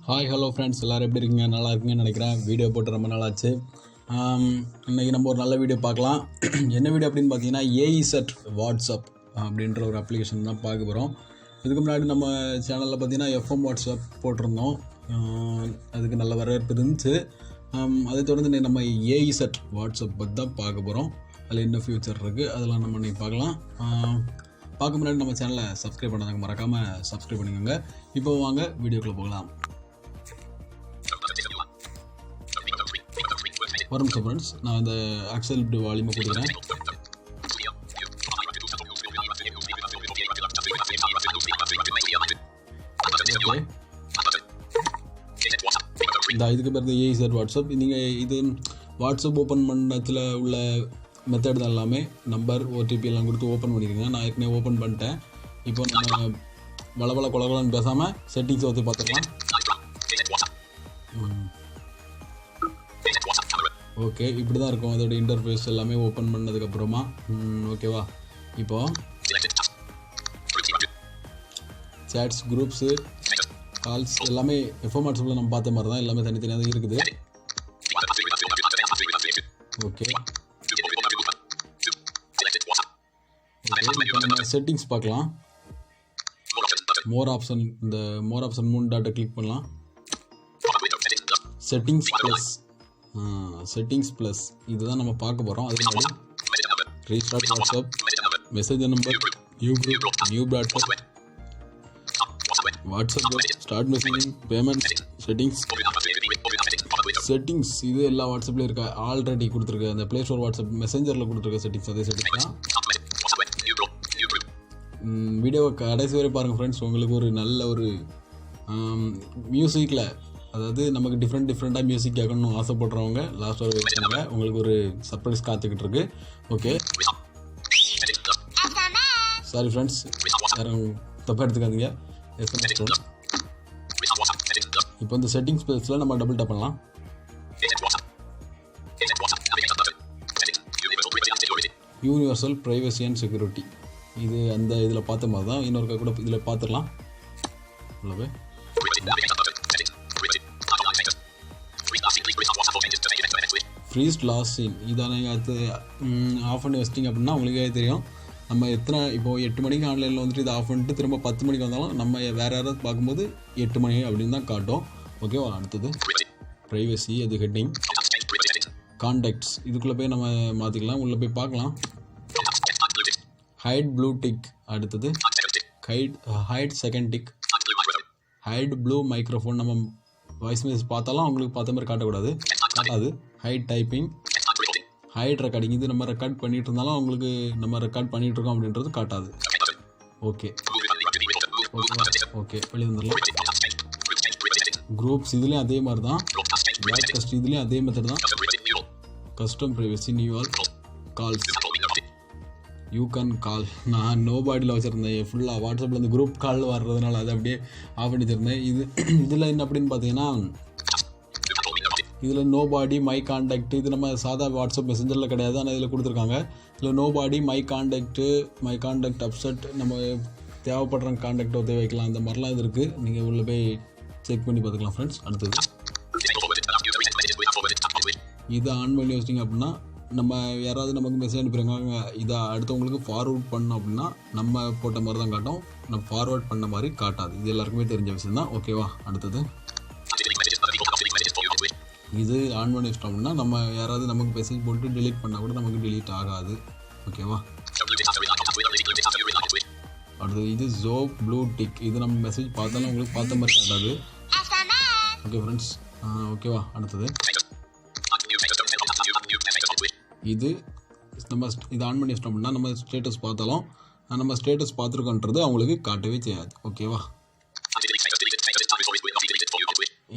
Hi hello friends, எல்லோரும் எப்படி இருக்கீங்க? நல்லா இருக்கீங்கன்னு நினைக்கிறேன். வீடியோ போட்டு ரொம்ப நாள் ஆச்சு. இன்றைக்கி நம்ம ஒரு நல்ல வீடியோ பார்க்கலாம். என்ன வீடியோ அப்படின்னு பார்த்தீங்கன்னா, ஏஇசெட் வாட்ஸ்அப் அப்படின்ற ஒரு அப்ளிகேஷன் தான் பார்க்க போகிறோம். இதுக்கு முன்னாடி நம்ம சேனலில் பார்த்தீங்கன்னா எஃப்எம் வாட்ஸ்அப் போட்டிருந்தோம். அதுக்கு நல்ல வரவேற்பு இருந்துச்சு. அதை தொடர்ந்து நம்ம ஏஇசெட் வாட்ஸ்அப் பற்றி தான் பார்க்க போகிறோம். அதில் என்ன ஃபியூச்சர் இருக்குது அதெல்லாம் நம்ம இன்றைக்கி பார்க்கலாம். பார்க்க முன்னாடி நம்ம சேனலை சப்ஸ்கிரைப் பண்ணாங்க, மறக்காமல் சப்ஸ்கிரைப் பண்ணிக்கோங்க. இப்போ வாங்க வீடியோக்குள்ளே போகலாம். ஒரு நிமிஷம் ஃப்ரெண்ட்ஸ், நான் அந்த ஆக்சல் வால்யூமை கொடுக்குறேன். இந்த இதுக்கு பேர் ஏஇசெட் வாட்ஸ்அப். நீங்கள் இது வாட்ஸ்அப் ஓப்பன் பண்ணத்தில் உள்ள மெத்தட் தான் எல்லாமே. நம்பர், ஓடிபி எல்லாம் கொடுத்து ஓப்பன் பண்ணிடுங்க. நான் ஏற்கனவே ஓப்பன் பண்ணிட்டேன். இப்போ நம்ம வளவள கொலகலன்னு பேசாமல் செட்டிங்ஸ் வந்து பார்த்துக்கலாம். ஓகே, இப்படி தான் இருக்கும் அதோட இன்டர்ஃபேஸ் எல்லாமே ஓப்பன் பண்ணதுக்கப்புறமா. ஓகேவா? இப்போது சேட்ஸ், குரூப்ஸு, கால்ஸ் எல்லாமே எஃப்எம் வாட்ஸ்அப்பில் நம்ம பார்த்த மாதிரி தான், எல்லாமே தனித்தனியாக தான் இருக்குது. ஓகே, இப்போ நம்ம செட்டிங்ஸ் பார்க்கலாம். மோர் ஆப்ஷன், இந்த மோர் ஆப்ஷன் 3 டாட்டை கிளிக் பண்ணலாம். செட்டிங்ஸ் ப்ளஸ் இதுதான் நம்ம பார்க்க போகிறோம். அதே மாதிரி restart WhatsApp, message number, new broadcast, WhatsApp, start messaging, payment, settings இது எல்லா வாட்ஸ்அப்லேயும் இருக்கா. ஆல்ரெடி கொடுத்துருக்க அந்த ப்ளே ஸ்டோர் வாட்ஸ்அப் மெசேஞ்சரில் கொடுத்துருக்க செட்டிங்ஸ், அதே செட்டிங்ஸ் தான். வீடியோவை கடைசி வரை பாருங்கள் ஃப்ரெண்ட்ஸ். உங்களுக்கு ஒரு நல்ல ஒரு மியூசிக்கில், அதாவது நமக்கு டிஃப்ரெண்ட்டாக மியூசிக் கேட்கணும்னு ஆசைப்படுறவங்க லாஸ்ட் வரை வெயிட் பண்ணுங்க. உங்களுக்கு ஒரு சர்ப்ரைஸ் காத்துக்கிட்டு இருக்கு. ஓகே, சாரி ஃப்ரெண்ட்ஸ், யாரும் தப்பாக எடுத்துக்காதீங்க. இப்போ இந்த செட்டிங்ஸ் பேஜில் நம்ம டபுள் டேப் பண்ணலாம். யூனிவர்சல் ப்ரைவசி அண்ட் செக்யூரிட்டி, இது அந்த இதில் பார்த்த மாதிரி தான். இன்னொருக்கா கூட இதில் பார்த்துடலாம். உள்ளவே ஃப்ரீஸ் லாஸ் இன், இதை நீங்கள் அது ஆஃப் பண்ணி வச்சிட்டிங்க அப்படின்னா உங்களுக்கே தெரியும். நம்ம இப்போது 8 மணிக்கு ஆன்லைனில் வந்துட்டு இதை ஆஃப் பண்ணிட்டு திரும்ப 10 மணிக்கு வந்தாலும் நம்ம வேறு யாராவது பார்க்கும்போது 8 மணி அப்படின்னு தான் காட்டும். ஓகேவா? அடுத்தது ப்ரைவசி, அது ஹெட்டிங். கான்டாக்ட்ஸ், இதுக்குள்ளே போய் நம்ம மாற்றிக்கலாம், உள்ளே போய் பார்க்கலாம். ஹைட் ப்ளூ டிக், அடுத்தது hide second tick, hide blue microphone. நம்ம வாய்ஸ் மெசேஜ் பார்த்தாலும் அவங்களுக்கு பார்த்த மாதிரி காட்டாது. ஹைட் டைப்பிங், ஹைட் ரெக்கார்டிங், இது நம்ம ரெக்கார்ட் பண்ணிட்டு இருந்தாலும் அவங்களுக்கு நம்ம ரெக்கார்ட் பண்ணிட்டு இருக்கோம் அப்படின்றது காட்டாது. ஓகே, வெளியே வந்துடலாம். குரூப்ஸ், இதுலேயும் அதே மாதிரி தான். ப்ராட்காஸ்ட், இதுலேயும் அதே மெத்தட் தான். Custom privacy, new all calls, you can call. நான் நோபாடியில் வச்சுருந்தேன் ஃபுல்லாக. வாட்ஸ்அப்பில் இந்த குரூப் கால் வர்றதுனால அதை அப்படியே ஆஃப் பண்ணி வச்சுருந்தேன். இதில் என்ன அப்படின்னு பார்த்தீங்கன்னா, இதில் நோபாடி, மை கான்டாக்ட், இது நம்ம சாதா வாட்ஸ்அப் மெசஞ்சரில் கிடையாது, ஆனால் இதில் கொடுத்துருக்காங்க. இதில் நோபாடி, மை கான்டாக்ட் அப்செட், நம்ம தேவைப்படுற கான்டாக்ட் ஒருத்தர் வைக்கலாம், அந்த மாதிரிலாம் இது இருக்குது. நீங்கள் உள்ளே போய் செக் பண்ணி பார்த்துக்கலாம் ஃப்ரெண்ட்ஸ். அடுத்தது இதை ஆன் பண்ணி வச்சிட்டிங்க அப்படின்னா, நம்ம யாராவது நமக்கு மெசேஜ் அனுப்புகிறாங்க, இதை அடுத்தவங்களுக்கு ஃபார்வர்ட் பண்ணோம் அப்படின்னா நம்ம போட்ட மாதிரி தான் காட்டும், நம்ம ஃபார்வர்ட் பண்ண மாதிரி காட்டாது. இது எல்லாருக்குமே தெரிஞ்ச விஷயம் தான். ஓகேவா? அடுத்தது இது ஆன் பண்ணி வச்சிட்டோம் அப்படின்னா நம்ம யாராவது நமக்கு மெசேஜ் போட்டு டெலீட் பண்ணால் கூட நமக்கு டெலீட் ஆகாது. ஓகேவா? அடுத்தது இது ஜோப் ப்ளூ டிக், இது நம்ம மெசேஜ் பார்த்தாலும் உங்களுக்கு பார்த்த மாதிரி காட்டாது. ஓகே ஃப்ரெண்ட்ஸ், ஓகேவா? அடுத்தது இது நம்ம இதை ஆன் பண்ணி வச்சிட்டோம் அப்படின்னா நம்ம ஸ்டேட்டஸ் பார்த்தாலும் நம்ம ஸ்டேட்டஸ் பார்த்துருக்கோன்றது அவங்களுக்கு காட்டவே செய்யாது. ஓகேவா?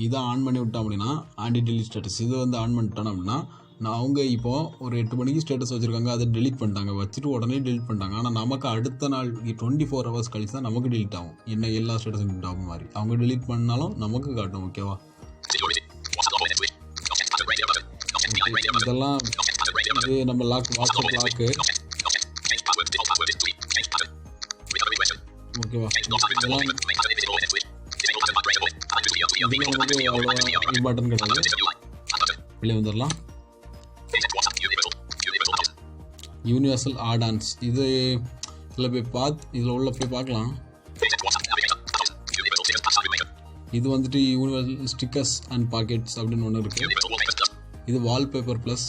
இதை ஆன் பண்ணி விட்டோம் அப்படின்னா ஆன்டி டெலிட் ஸ்டேட்டஸ், இது வந்து ஆன் பண்ணிட்டோம் அப்படின்னா அவங்க இப்போது ஒரு 8 மணிக்கு ஸ்டேட்டஸ் வச்சுருக்காங்க, அதை டெலிட் பண்ணிட்டாங்க, வச்சுட்டு உடனே டெலிட் பண்ணிட்டாங்க. ஆனால் நமக்கு அடுத்த நாள் 24 ஹவர்ஸ் கழிச்சு தான் நமக்கு டெலிட் ஆகும். என்ன எல்லா ஸ்டேட்டஸும் டெலிட் ஆகும் மாதிரி அவங்க டெலிட் பண்ணாலும் நமக்கு காட்டும். ஓகேவா? இதெல்லாம் இது நம்ம வாட்ஸ்அப் லாக்கு. ஓகேவா? இதெல்லாம் இதெல்லாம் நமக்கு அவ்வளோ இம்பார்ட்டன்ட் கிடையாது. வெளியே வந்துடலாம். யூனிவர்சல் ஆடான்ஸ் இது இதில் இதில் உள்ள போய் பார்க்கலாம். இது வந்துட்டு யூனிவர்சல் ஸ்டிக்கர்ஸ் அண்ட் பாக்கெட்ஸ் அப்படின்னு ஒன்று இருக்குது. இது வால்பேப்பர் ப்ளஸ்.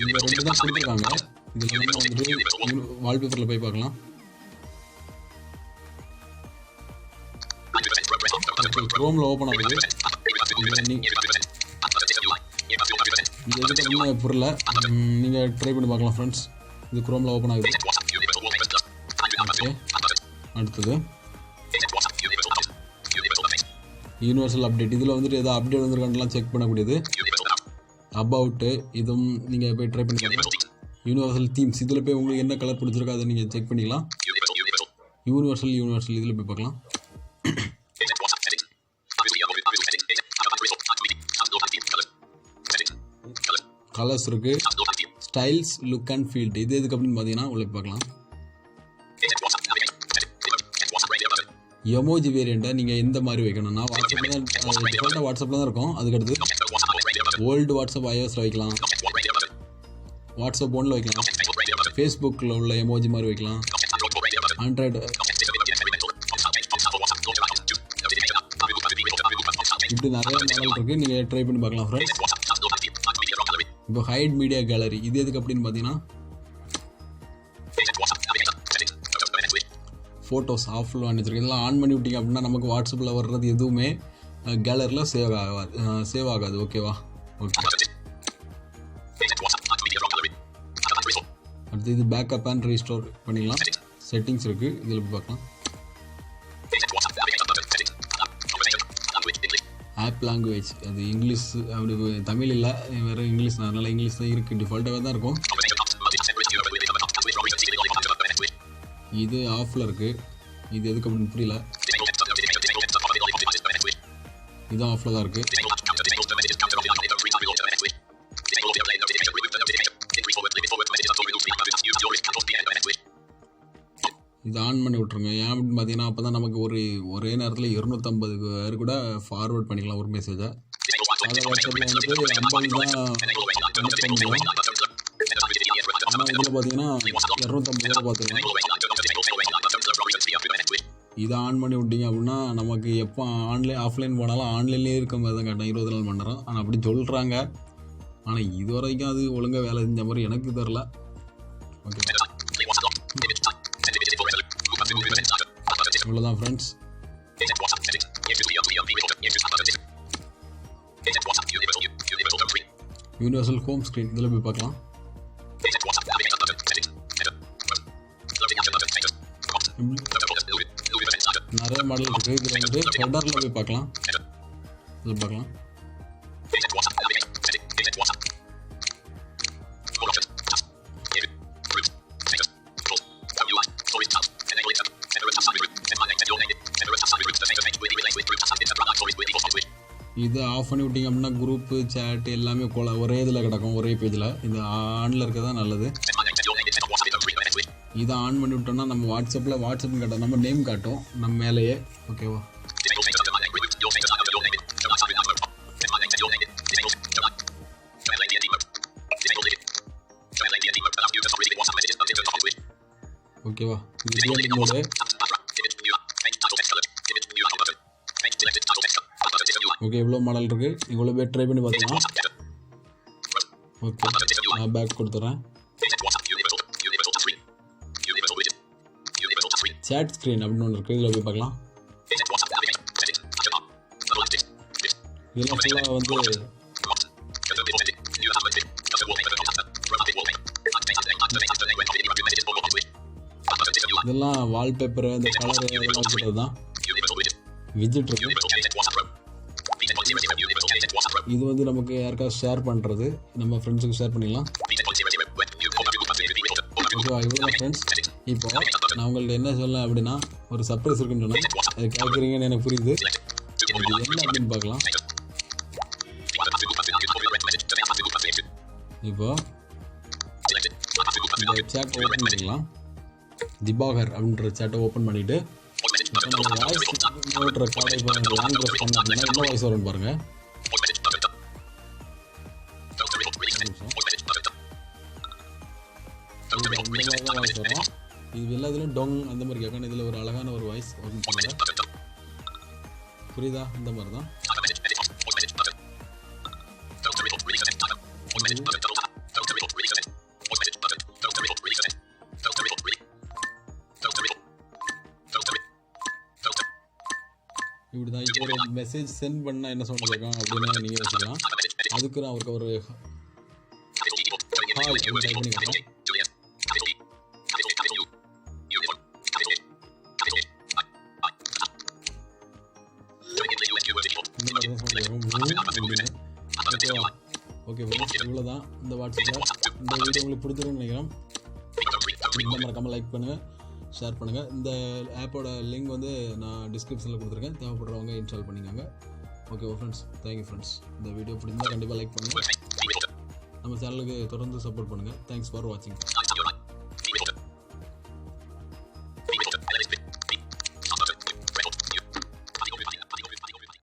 இந்த ரெண்டு தான் கொடுத்துருக்காங்க. இதில் வந்துட்டு வால்பேப்பரில் போய் பார்க்கலாம். க்ரோமில் ஓப்பன் ஆகுது. இது எதுக்கு புரியல, நீங்கள் ட்ரை பண்ணி பார்க்கலாம் ஃப்ரெண்ட்ஸ். இது க்ரோமில் ஓப்பன் ஆகுது. ஓகே, அடுத்தது யூனிவர்சல் அப்டேட். இதில் வந்துட்டு ஏதோ அப்டேட் வந்துருக்கான்லாம் செக் பண்ணக்கூடியது. அபவுட்டு இதுவும் நீங்கள் போய் ட்ரை பண்ணி பாருங்கள். யூனிவர்சல் தீம்ஸ் இதில் போய் உங்களுக்கு என்ன கலர் பிடிச்சிருக்கோ அதை நீங்கள் செக் பண்ணிக்கலாம். யூனிவர்சல் இதில் போய் பார்க்கலாம். கலர்ஸ் இருக்குது. ஸ்டைல்ஸ், லுக் அண்ட் ஃபீல்ட் இது எதுக்கு அப்படின்னு பார்த்தீங்கன்னா உள்ள பார்க்கலாம். எமோஜி வேரியண்ட்டை நீங்கள் எந்த மாதிரி வைக்கணும்னா வாட்ஸ்அப்பில் தான் டிஃபால்ட்டாக வாட்ஸ்அப்பில் தான் இருக்கும். அதுக்கடுத்து ஓல்டு வாட்ஸ்அப் iOSல வைக்கலாம், வாட்ஸ்அப் ஒன்ல வைக்கலாம், ஃபேஸ்புக்கில் உள்ள எமோஜி மாதிரி வைக்கலாம், ஆண்ட்ராய்டு இப்படி நிறைய மாடல் இருக்குது. நீங்கள் ட்ரை பண்ணி பார்க்கலாம் ஃப்ரெண்ட்ஸ். இப்போ ஹைட் மீடியா கேலரி இது எதுக்கு அப்படின்னு பார்த்தீங்கன்னா ஃபோட்டோஸ் ஆஃபில் வச்சுருக்கு. இதெல்லாம் ஆன் பண்ணி விட்டிங்க அப்படின்னா நமக்கு வாட்ஸ்அப்பில் வர்றது எதுவுமே கேலரியில் சேவ் ஆகாது. ஓகேவா? ஓகே. அடுத்து இது பேக்கப் அண்ட் ரீஸ்டோர் பண்ணிக்கலாம். செட்டிங்ஸ் இருக்குது, இதில் போய் பார்க்கலாம். ஆப் லாங்குவேஜ் அது இங்கிலீஷ், அப்படி தமிழ் இல்லை, வேறு இங்கிலீஷ். அதனால் இங்கிலீஷ் தான் இருக்குது, டிஃபால்ட்டாகவே தான் இருக்கும். இது ஆஃபில் இருக்குது. இது எதுக்கு அப்படின்னு புரியல. இது ஆஃபில் தான் இருக்குது. இது ஆன் பண்ணி விட்ருங்க. ஏன் அப்படின்னு பார்த்தீங்கன்னா அப்போ தான் நமக்கு ஒரே நேரத்தில் 250 பேர் கூட ஃபார்வர்ட் பண்ணிக்கலாம் ஒரு மெசேஜை. அதை வாட்ஸ்அப்பில் வந்துட்டு 50 தான் அனுப்ப முடியும். ஆனால் இதில் பார்த்தீங்கன்னா 250 பேரை பார்த்துக்கலாம். இதை ஆன் பண்ணி விட்டிங்க அப்படின்னா நமக்கு எப்போ ஆஃப்லைன் போனாலும் ஆன்லைன்லேயே இருக்க மாதிரி தான் காட்டும், 24 மணி நேரம். ஆனால் அப்படி சொல்கிறாங்க. ஆனால் இது வரைக்கும் அது ஒழுங்காக வேலை செஞ்ச மாதிரி எனக்கு தெரில. ஓகே, இவ்வளோதான் ஃப்ரெண்ட்ஸ். யூனிவர்சல் ஹோம் ஸ்க்ரீன் இதில் போய் பார்க்கலாம். நிறைய மாடல் இருக்குது. இதில் வந்துட்டு ஹெடரில் போய் பார்க்கலாம். இதில் பார்க்கலாம். இது ஆஃப் பண்ணி விட்டிங்க அப்படின்னா குரூப்பு சேட் எல்லாமே ஒரே இதில் கிடக்கும், ஒரே பேஜில். இது ஆனில் இருக்க தான் நல்லது. இதை ஆன் பண்ணி விட்டோம்னா நம்ம வாட்ஸ்அப்னு காட்டும், நம்ம நேம் காட்டும் நம்ம மேலேயே. ஓகேவா? ஓகேவா? இது மோடு. ஓகே, இவ்வளோ மாடல் இருக்குது. இவ்வளோ பேர் ட்ரை பண்ணி பார்க்கலாம். ஓகே, நான் பேக் கொடுத்துட்றேன். சேட் ஸ்க்ரீன் அப்படின்னு ஒன்று இருக்குது, இதில் போய் பார்க்கலாம். இதெல்லாம் ஃபுல்லாக வந்து இதெல்லாம் வால்பேப்பர், இந்த கலர் இதெல்லாம் வச்சுக்கிறது தான். விஜிட் இருக்குது. இது வந்து நமக்கு யாருக்காவது ஷேர் பண்ணுறது, நம்ம ஃப்ரெண்ட்ஸுக்கு ஷேர் பண்ணிடலாம். ஓகேவா? இவ்வளோ ஃப்ரெண்ட்ஸ். இப்போ நான் உங்கள்ட்ட என்ன சொல்லலாம் அப்படின்னா ஒரு சர்ப்ரைஸ் இருக்குன்னு சொன்னேன். அது கேட்குறீங்கன்னு எனக்கு புரியுது. அது என்ன அப்படின்னு பார்க்கலாம். இப்போ இந்த சேட்டை ஓப்பன் பண்ணிக்கலாம். திபாகர் அப்படின்ற சேட்டை ஓப்பன் பண்ணிவிட்டு நம்ம வாய்ஸ் ஓட்டுற கார்டை இப்போ லாங் ப்ரெஸ் பண்ண அப்படின்னா என்ன வாய்ஸ் வரும்னு பாருங்கள். இந்த மாதிரி தான் வாய்ஸ் வரும். இது எல்லாத்துலேயும் டொங் அந்த மாதிரி கேட்கணும். இதில் ஒரு அழகான ஒரு வாய்ஸ் வரும்னு பண்ணுங்க. புரியுதா? இந்த மாதிரி தான் இப்படி தான். இப்போ ஒரு மெசேஜ் சென்ட் பண்ணால் என்ன சவுண்ட் கேட்கும் அப்படின்னு நீங்கள் யோசிக்கலாம். அதுக்கு நான் அவருக்கு ஒரு ஹாய் அப்படின்னு டைப் பண்ணிக்கிறோம். இந்த மாதிரி தான் சவுண்ட் கேட்கும் அப்படின்னு. ஓகேவா? ஓகே ஃப்ரெண்ட்ஸ், இவ்வளோ தான் இந்த வாட்ஸ்அப்பில். இந்த வீடியோ உங்களுக்கு பிடிச்சிருக்குன்னு நினைக்கிறேன். இந்த மறக்காமல் லைக் பண்ணுங்கள், ஷேர் பண்ணுங்கள். இந்த ஆப்போட லிங்க் வந்து நான் டிஸ்கிரிப்ஷனில் கொடுத்துருக்கேன். தேவைப்படுறவங்க இன்ஸ்டால் பண்ணிக்கோங்க. Okay friends, thank you friends. இந்த வீடியோ பிடிச்சிருந்தால் கண்டிப்பாக லைக் பண்ணுங்கள். நம்ம சேனலுக்கு தொடர்ந்து சப்போர்ட் பண்ணுங்கள். தேங்க்ஸ் ஃபார் வாட்சிங்.